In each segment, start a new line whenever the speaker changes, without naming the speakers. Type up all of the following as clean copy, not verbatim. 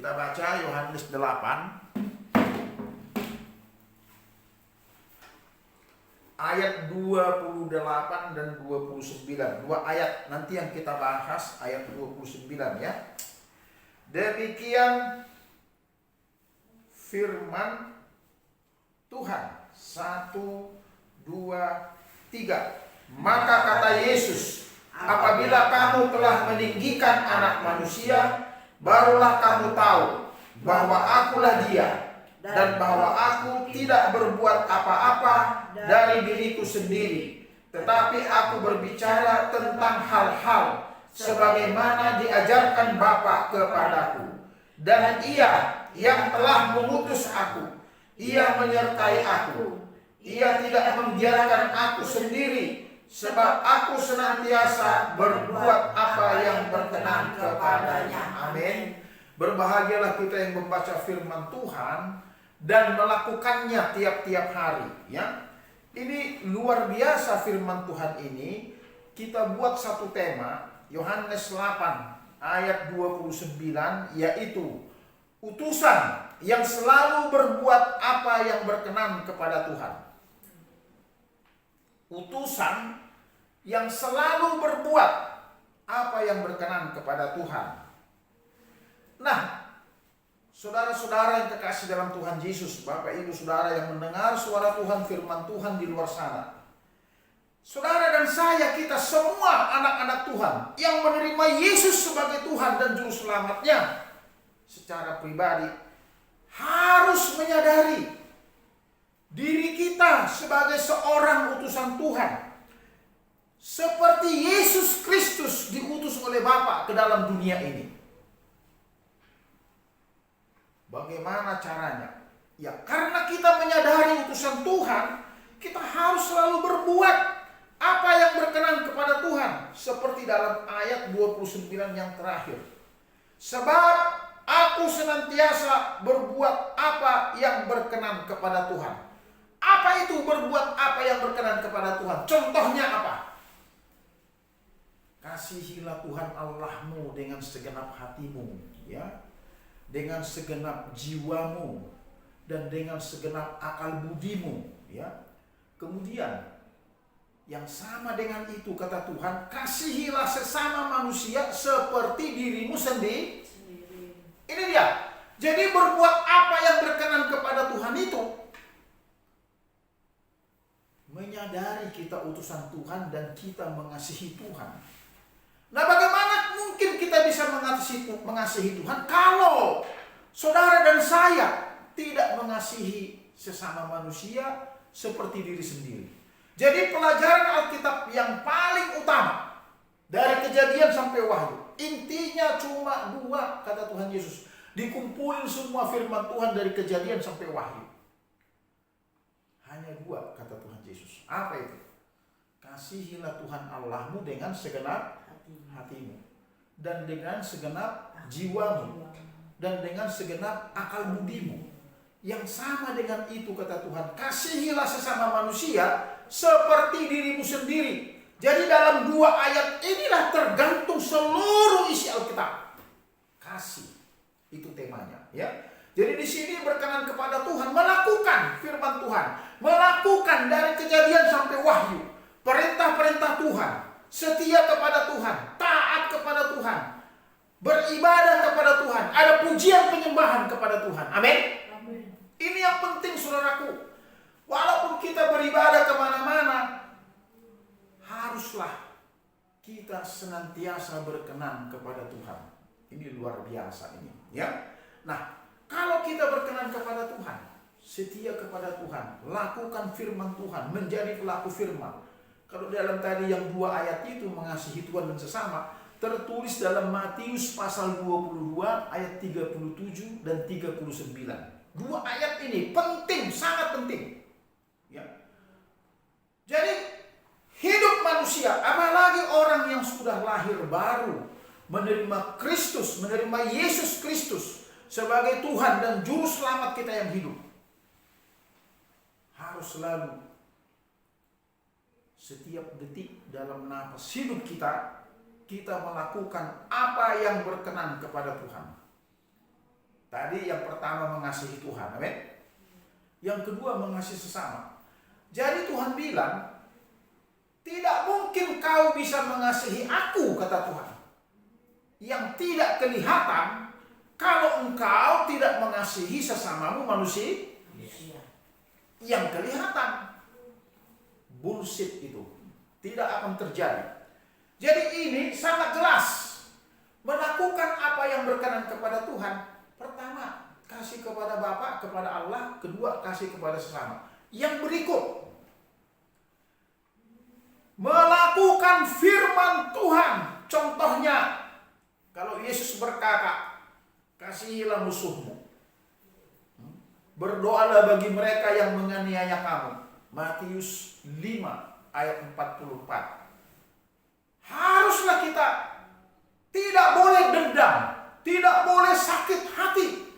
Kita baca Yohanes 8 ayat 28 dan 29. Dua ayat nanti yang kita bahas, ayat 29 ya. Demikian firman Tuhan. 1, 2, 3. Maka kata Yesus, apabila kamu telah meninggikan Anak Manusia, barulah kamu tahu bahwa akulah Dia, dan bahwa aku tidak berbuat apa-apa dari diriku sendiri, tetapi aku berbicara tentang hal-hal sebagaimana diajarkan Bapa kepadaku. Dan Ia yang telah mengutus aku, Ia menyertai aku. Ia tidak membiarkan aku sendiri, sebab aku senantiasa berbuat apa yang berkenan kepadanya. Amin. Berbahagialah kita yang membaca firman Tuhan dan melakukannya tiap-tiap hari ya. Ini luar biasa firman Tuhan ini. Kita buat satu tema Yohanes 8 ayat 29, yaitu utusan yang selalu berbuat apa yang berkenan kepada Tuhan. Utusan yang selalu berbuat apa yang berkenan kepada Tuhan. Nah, saudara-saudara yang kekasih dalam Tuhan Yesus, Bapak Ibu Saudara yang mendengar suara Tuhan, firman Tuhan di luar sana. Saudara dan saya, kita semua anak-anak Tuhan yang menerima Yesus sebagai Tuhan dan Juru Selamatnya secara pribadi, harus menyadari diri kita sebagai seorang utusan Tuhan. Seperti Yesus Kristus diutus oleh Bapa ke dalam dunia ini. Bagaimana caranya? Ya karena kita menyadari utusan Tuhan, kita harus selalu berbuat apa yang berkenan kepada Tuhan. Seperti dalam ayat 29 yang terakhir. Sebab aku senantiasa berbuat apa yang berkenan kepada Tuhan. Apa itu berbuat apa yang berkenan kepada Tuhan? Contohnya apa? Kasihilah Tuhan Allahmu dengan segenap hatimu, ya, dengan segenap jiwamu, dan dengan segenap akal budimu, ya. Kemudian yang sama dengan itu kata Tuhan, kasihilah sesama manusia seperti dirimu sendiri. Ini dia. Jadi berbuat apa yang berkenan kepada Tuhan itu menyadari kita utusan Tuhan dan kita mengasihi Tuhan. Nah, bagaimana mungkin kita bisa mengasihi Tuhan kalau saudara dan saya tidak mengasihi sesama manusia seperti diri sendiri? Jadi pelajaran Alkitab yang paling utama dari Kejadian sampai Wahyu, intinya cuma dua kata Tuhan Yesus. Dikumpulin semua firman Tuhan dari Kejadian sampai Wahyu. Hanya dua kata Tuhan Yesus. Apa itu? Kasihilah Tuhan Allahmu dengan segenap hatimu, dan dengan segenap jiwamu, dan dengan segenap akal budimu. Yang sama dengan itu kata Tuhan, kasihilah sesama manusia seperti dirimu sendiri. Jadi dalam dua ayat inilah tergantung seluruh isi Alkitab. Kasih, itu temanya, ya. Jadi di sini berkenan kepada Tuhan, melakukan firman Tuhan, melakukan dari Kejadian sampai Wahyu, perintah-perintah Tuhan, setia kepada Tuhan, taat kepada Tuhan, beribadah kepada Tuhan, ada pujian penyembahan kepada Tuhan. Amin. Ini yang penting saudaraku. Walaupun kita beribadah kemana-mana, haruslah kita senantiasa berkenan kepada Tuhan. Ini luar biasa ini, ya. Nah, kalau kita berkenan kepada Tuhan, setia kepada Tuhan, lakukan firman Tuhan, menjadi pelaku firman. Kalau dalam tadi yang dua ayat itu mengasihi Tuhan dan sesama, tertulis dalam Matius pasal 22 ayat 37 dan 39. Dua ayat ini penting, sangat penting. Ya. Jadi hidup manusia, apalagi orang yang sudah lahir baru, menerima Kristus, menerima Yesus Kristus sebagai Tuhan dan Juru Selamat kita yang hidup, harus selalu setiap detik dalam napas hidup kita melakukan apa yang berkenan kepada Tuhan. Tadi yang pertama mengasihi Tuhan, amin. Yang kedua mengasihi sesama. Jadi Tuhan bilang, tidak mungkin kau bisa mengasihi aku, kata Tuhan, yang tidak kelihatan kalau engkau tidak mengasihi sesamamu manusia yang kelihatan. Bullshit itu tidak akan terjadi. Jadi ini sangat jelas. Melakukan apa yang berkenan kepada Tuhan. Pertama, kasih kepada Bapa, kepada Allah. Kedua, kasih kepada sesama. Yang berikut, melakukan firman Tuhan. Contohnya, kalau Yesus berkata, kasihilah musuhmu, berdoalah bagi mereka yang menganiaya kamu. Matius 5 ayat 44. Haruslah kita tidak boleh dendam, tidak boleh sakit hati,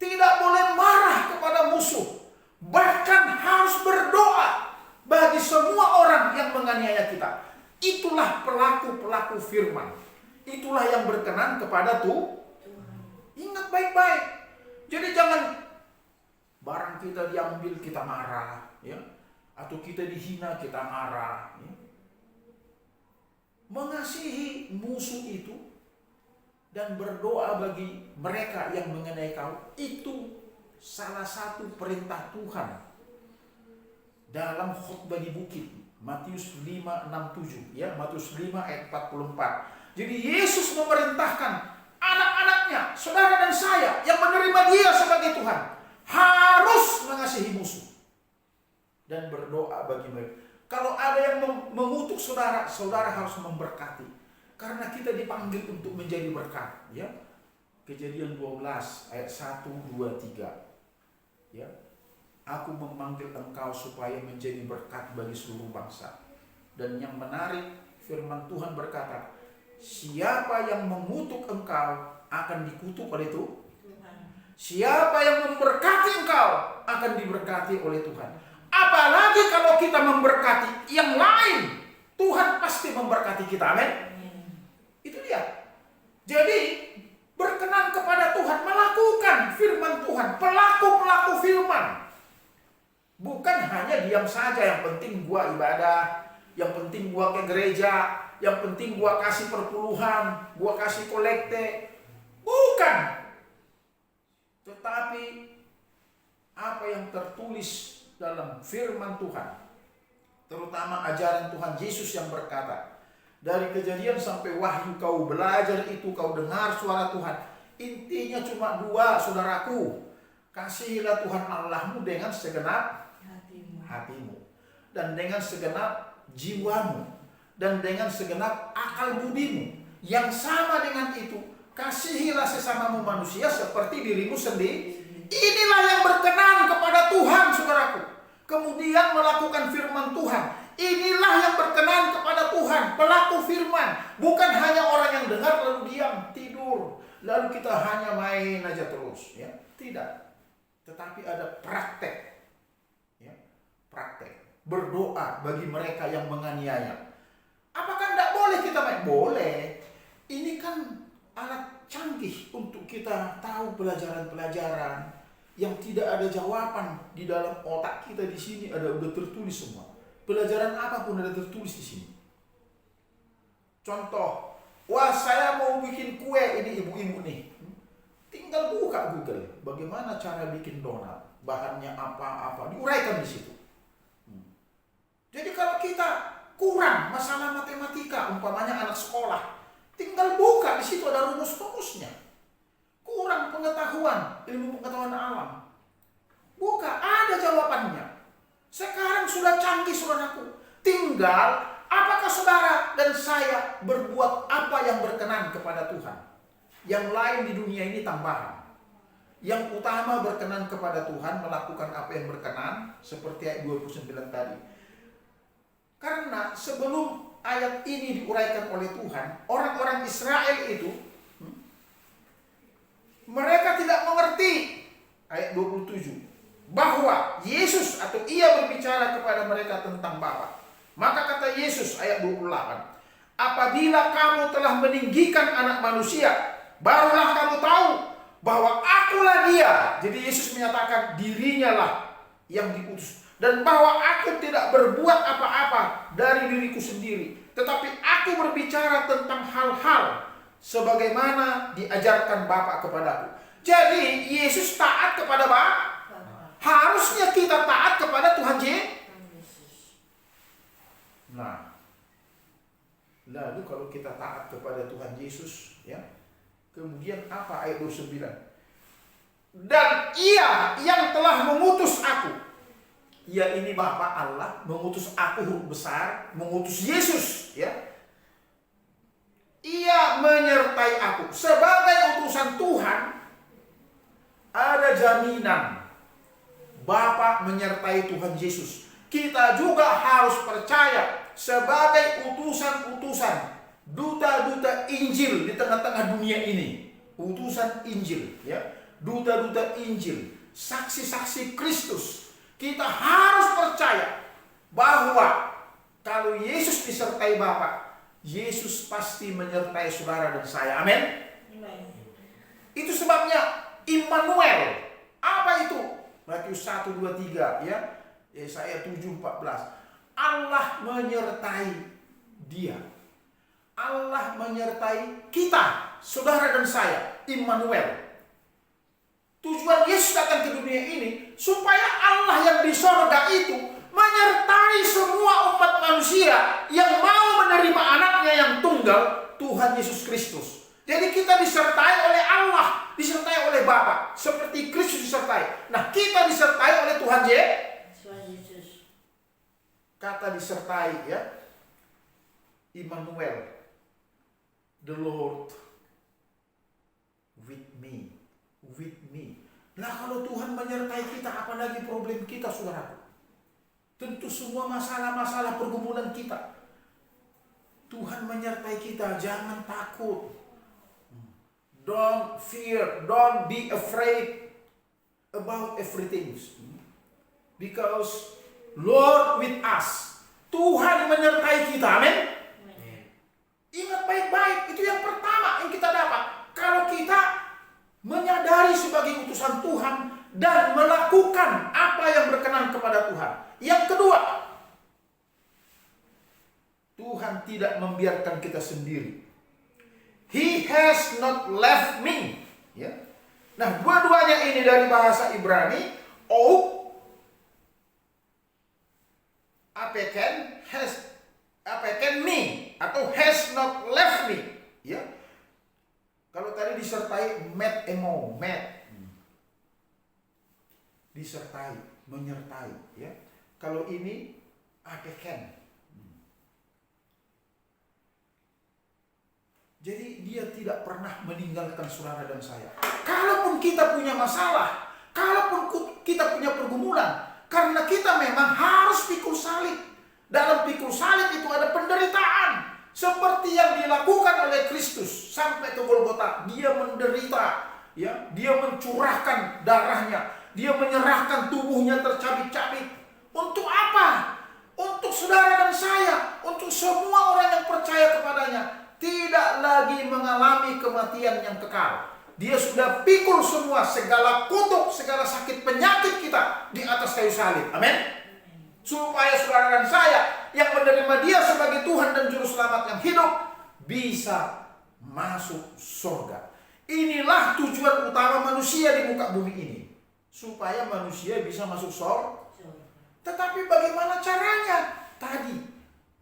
tidak boleh marah kepada musuh. Bahkan harus berdoa bagi semua orang yang menganiaya kita. Itulah pelaku-pelaku firman. Itulah yang berkenan kepada Tuhan. Ingat baik-baik. Jadi jangan barang kita diambil kita marah, ya, atau kita dihina kita marah. Ya. Mengasihi musuh itu dan berdoa bagi mereka yang mengenai kau, itu salah satu perintah Tuhan dalam khotbah di bukit, Matius 5:67, ya, Matius 5 ayat 44. Jadi Yesus memerintahkan anak-anaknya, saudara dan saya yang menerima Dia sebagai Tuhan, harus mengasihi musuh dan berdoa bagi mereka. Kalau ada yang mengutuk saudara, saudara harus memberkati. Karena kita dipanggil untuk menjadi berkat, ya. Kejadian 12 ayat 1, 2, 3. Ya. Aku memanggil engkau supaya menjadi berkat bagi seluruh bangsa. Dan yang menarik, firman Tuhan berkata, siapa yang mengutuk engkau akan dikutuk oleh Tuhan. Siapa yang memberkati engkau akan diberkati oleh Tuhan. Apalagi kalau kita memberkati yang lain, Tuhan pasti memberkati kita, amin. Itu dia. Jadi berkenan kepada Tuhan, melakukan firman Tuhan, pelaku-pelaku firman. Bukan hanya diam saja, yang penting gua ibadah, yang penting gua ke gereja, yang penting gua kasih perpuluhan, gua kasih kolekte. Bukan. Tetapi apa yang tertulis dalam firman Tuhan, terutama ajaran Tuhan Yesus yang berkata, dari Kejadian sampai Wahyu kau belajar itu, kau dengar suara Tuhan. Intinya cuma dua, saudaraku. Kasihilah Tuhan Allahmu dengan segenap hatimu, dan dengan segenap jiwamu, dan dengan segenap akal budimu. Yang sama dengan itu, kasihilah sesamamu manusia seperti dirimu sendiri. Inilah yang berkenan kepada Tuhan, saudaraku. Kemudian melakukan firman Tuhan. Inilah yang berkenan kepada Tuhan, pelaku firman. Bukan hanya orang yang dengar lalu diam, tidur, lalu kita hanya main aja terus, ya. Tidak. Tetapi ada praktek. Ya. Praktek. Berdoa bagi mereka yang menganiaya. Apakah tidak boleh kita main? Boleh. Ini kan alat canggih untuk kita tahu pelajaran-pelajaran yang tidak ada jawaban di dalam otak kita. Di sini udah tertulis semua. Pelajaran apapun ada tertulis di sini. Contoh, wah saya mau bikin kue, ini ibu-ibu nih. Tinggal buka Google, bagaimana cara bikin donat, bahannya apa-apa, diuraikan di situ. Jadi kalau kita kurang masalah matematika, umpamanya anak sekolah, tinggal buka, di situ ada rumus-rumusnya. Kurang pengetahuan, ilmu pengetahuan alam, buka, ada jawabannya. Sekarang sudah canggih, saudaraku. Tinggal apakah saudara dan saya berbuat apa yang berkenan kepada Tuhan. Yang lain di dunia ini tambahan. Yang utama berkenan kepada Tuhan, melakukan apa yang berkenan, seperti ayat 29 tadi. Karena sebelum ayat ini diuraikan oleh Tuhan, orang-orang Israel itu mereka tidak mengerti ayat 27 bahwa Yesus atau Ia berbicara kepada mereka tentang Bapa. Maka kata Yesus ayat 28, apabila kamu telah meninggikan anak manusia, barulah kamu tahu bahwa akulah dia. Jadi Yesus menyatakan dirinya lah yang diutus. Dan bahwa aku tidak berbuat apa-apa dari diriku sendiri, tetapi aku berbicara tentang hal-hal sebagaimana diajarkan Bapa kepadaku. Jadi Yesus taat kepada Bapa. Harusnya kita taat kepada Tuhan Yesus. Nah, lalu kalau kita taat kepada Tuhan Yesus, ya, kemudian apa ayat 29? Dan Ia yang telah mengutus aku. Ya, ini Bapa Allah mengutus aku, huruf besar, mengutus Yesus, ya. Ia menyertai aku. Sebagai utusan Tuhan, ada jaminan Bapa menyertai Tuhan Yesus. Kita juga harus percaya sebagai utusan-utusan, duta-duta Injil di tengah-tengah dunia ini. Utusan Injil, ya. Duta-duta Injil, saksi-saksi Kristus. Kita harus percaya bahwa kalau Yesus disertai Bapa, Yesus pasti menyertai saudara dan saya. Amin. Itu sebabnya Immanuel. Apa itu? Matius 1, 2, 3, ya. Yesaya 7, 14. Allah menyertai dia. Allah menyertai kita, saudara dan saya, Immanuel. Tujuan Yesus datang ke dunia ini supaya Allah yang di sorga itu menyertai semua umat manusia yang mau menerima anaknya yang tunggal, Tuhan Yesus Kristus. Jadi kita disertai oleh Allah, disertai oleh Bapa, seperti Kristus disertai. Nah, kita disertai oleh Tuhan Yesus. Kata disertai, ya, Immanuel, the Lord with me. Nah, kalau Tuhan menyertai kita, apalagi problem kita, saudara? Tentu semua masalah-masalah pergumulan kita. Tuhan menyertai kita, jangan takut. Don't fear, don't be afraid about everything. Because Lord with us. Tuhan menyertai kita, amin? Ingat baik-baik, itu yang pertama yang kita dapat. Kalau kita menyadari sebagai utusan Tuhan dan melakukan apa yang berkenan kepada Tuhan. Yang kedua, Tuhan tidak membiarkan kita sendiri. He has not left me. Ya. Nah, dua-duanya ini dari bahasa Ibrani. Apeken me atau has not left me. Ya. Kalau tadi disertai met, disertai, menyertai, ya. Kalau ini apeken. Jadi dia tidak pernah meninggalkan saudara dan saya. Kalaupun kita punya masalah, kalaupun kita punya pergumulan, karena kita memang harus pikul salib. Dalam pikul salib itu ada penderitaan. Seperti yang dilakukan oleh Kristus sampai ke Golgota, dia menderita, ya, dia mencurahkan darahnya, dia menyerahkan tubuhnya tercabik-cabik. Untuk apa? Untuk saudara dan saya, untuk semua orang yang percaya kepadanya, tidak lagi mengalami kematian yang kekal. Dia sudah pikul semua segala kutuk, segala sakit penyakit kita di atas kayu salib. Amin. Supaya saudara dan saya yang menerima dia sebagai Tuhan dan Juru Selamat yang hidup bisa masuk surga. Inilah tujuan utama manusia di muka bumi ini. Supaya manusia bisa masuk surga. Tetapi bagaimana caranya? Tadi,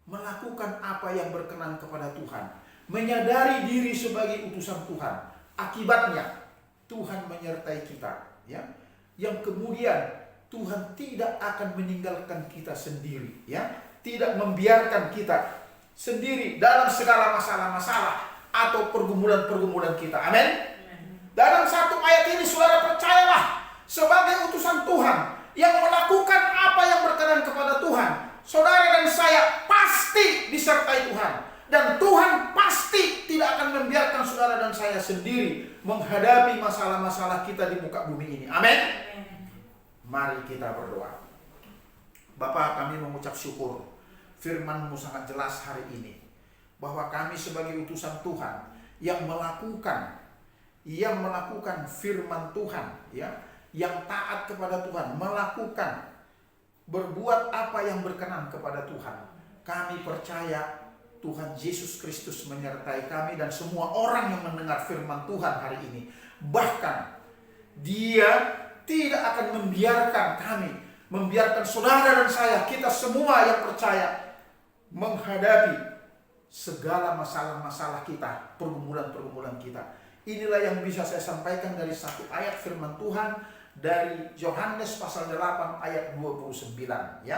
melakukan apa yang berkenan kepada Tuhan. Menyadari diri sebagai utusan Tuhan. Akibatnya, Tuhan menyertai kita. Ya. Yang kemudian, Tuhan tidak akan meninggalkan kita sendiri, ya. Tidak membiarkan kita sendiri dalam segala masalah-masalah atau pergumulan-pergumulan kita. Amin. Dalam satu ayat ini saudara percayalah, sebagai utusan Tuhan yang melakukan apa yang berkenan kepada Tuhan, saudara dan saya pasti disertai Tuhan. Dan Tuhan pasti tidak akan membiarkan saudara dan saya sendiri menghadapi masalah-masalah kita di muka bumi ini. Amin. Mari kita berdoa. Bapa, kami mengucap syukur firman-Mu sangat jelas hari ini, bahwa kami sebagai utusan Tuhan yang melakukan yang melakukan firman Tuhan, ya, yang taat kepada Tuhan, melakukan, berbuat apa yang berkenan kepada Tuhan. Kami percaya Tuhan Yesus Kristus menyertai kami dan semua orang yang mendengar firman Tuhan hari ini. Bahkan Dia tidak akan membiarkan saudara dan saya, kita semua yang percaya, menghadapi segala masalah-masalah kita, pergumulan-pergumulan kita. Inilah yang bisa saya sampaikan dari satu ayat firman Tuhan dari Yohanes pasal 8 ayat 29, ya,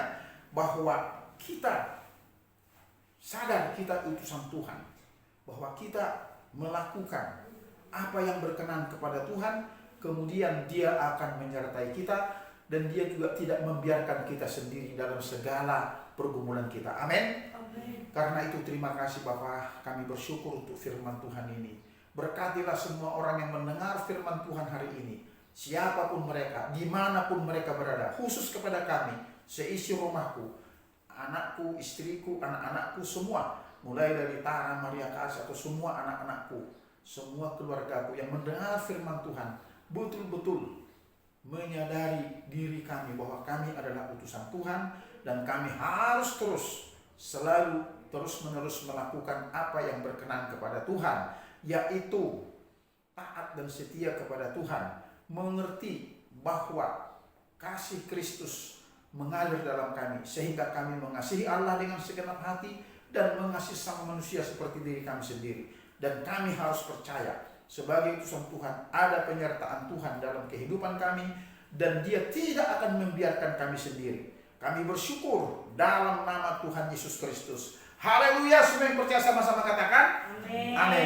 bahwa kita sadar kita utusan Tuhan, bahwa kita melakukan apa yang berkenan kepada Tuhan, kemudian Dia akan menyertai kita dan Dia juga tidak membiarkan kita sendiri dalam segala pergumulan kita. Amin. Karena itu terima kasih Bapa, kami bersyukur untuk firman Tuhan ini. Berkatilah semua orang yang mendengar firman Tuhan hari ini, siapapun mereka, dimanapun mereka berada, khusus kepada kami, seisi rumahku, anakku, istriku, anak-anakku semua, mulai dari Tara, Maria Kasih, atau semua anak-anakku, semua keluargaku yang mendengar firman Tuhan, betul-betul menyadari diri kami bahwa kami adalah utusan Tuhan dan kami harus selalu terus-menerus melakukan apa yang berkenan kepada Tuhan, yaitu taat dan setia kepada Tuhan, mengerti bahwa kasih Kristus mengalir dalam kami sehingga kami mengasihi Allah dengan segenap hati dan mengasihi sama manusia seperti diri kami sendiri. Dan kami harus percaya sebagai utusan Tuhan ada penyertaan Tuhan dalam kehidupan kami dan Dia tidak akan membiarkan kami sendiri. Kami bersyukur dalam nama Tuhan Yesus Kristus. Haleluya, semua yang percaya sama-sama katakan amin. Amin.